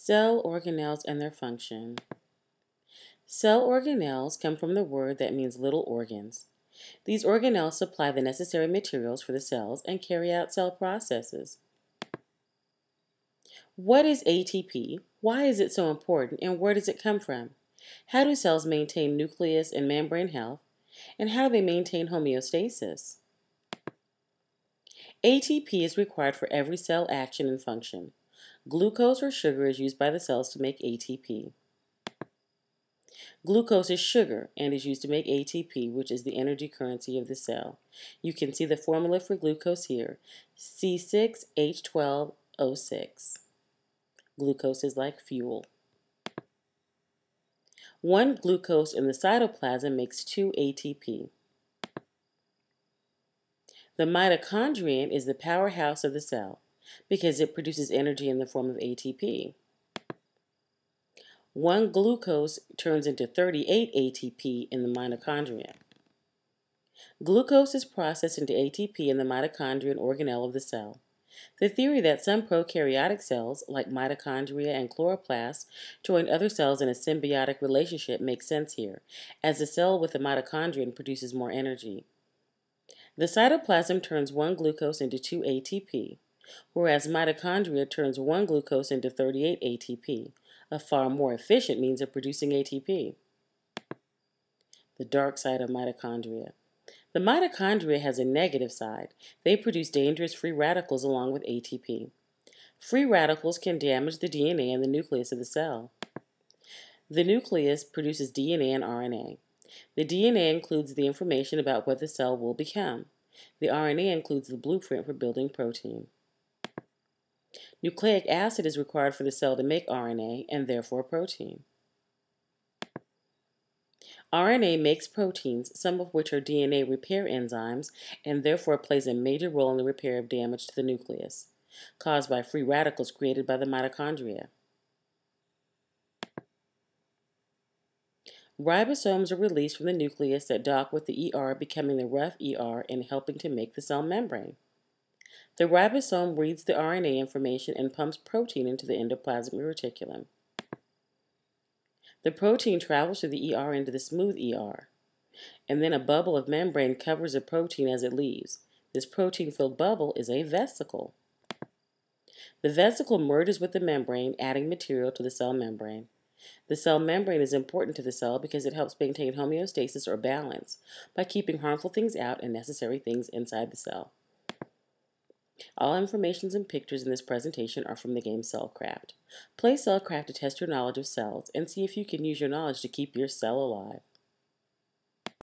Cell organelles and their function. Cell organelles come from the word that means little organs. These organelles supply the necessary materials for the cells and carry out cell processes. What is ATP? Why is it so important, and where does it come from? How do cells maintain nucleus and membrane health, and how do they maintain homeostasis? ATP is required for every cell action and function. Glucose or sugar is used by the cells to make ATP. Glucose is sugar and is used to make ATP, which is the energy currency of the cell. You can see the formula for glucose here, C6H12O6. Glucose is like fuel. One glucose in the cytoplasm makes 2 ATP. The mitochondrion is the powerhouse of the cell because it produces energy in the form of ATP. One glucose turns into 38 ATP in the mitochondria. Glucose is processed into ATP in the mitochondrion organelle of the cell. The theory that some prokaryotic cells, like mitochondria and chloroplasts, join other cells in a symbiotic relationship makes sense here, as the cell with the mitochondrion produces more energy. The cytoplasm turns one glucose into 2 ATP, whereas mitochondria turns one glucose into 38 ATP, a far more efficient means of producing ATP. The dark side of mitochondria. The mitochondria has a negative side. They produce dangerous free radicals along with ATP. Free radicals can damage the DNA and the nucleus of the cell. The nucleus produces DNA and RNA. The DNA includes the information about what the cell will become. The RNA includes the blueprint for building protein. Nucleic acid is required for the cell to make RNA and therefore protein. RNA makes proteins, some of which are DNA repair enzymes, and therefore plays a major role in the repair of damage to the nucleus, caused by free radicals created by the mitochondria. Ribosomes are released from the nucleus that dock with the ER, becoming the rough ER and helping to make the cell membrane. The ribosome reads the RNA information and pumps protein into the endoplasmic reticulum. The protein travels through the ER into the smooth ER, and then a bubble of membrane covers the protein as it leaves. This protein-filled bubble is a vesicle. The vesicle merges with the membrane, adding material to the cell membrane. The cell membrane is important to the cell because it helps maintain homeostasis or balance by keeping harmful things out and necessary things inside the cell. All informations and pictures in this presentation are from the game Cellcraft. Play Cellcraft to test your knowledge of cells and see if you can use your knowledge to keep your cell alive.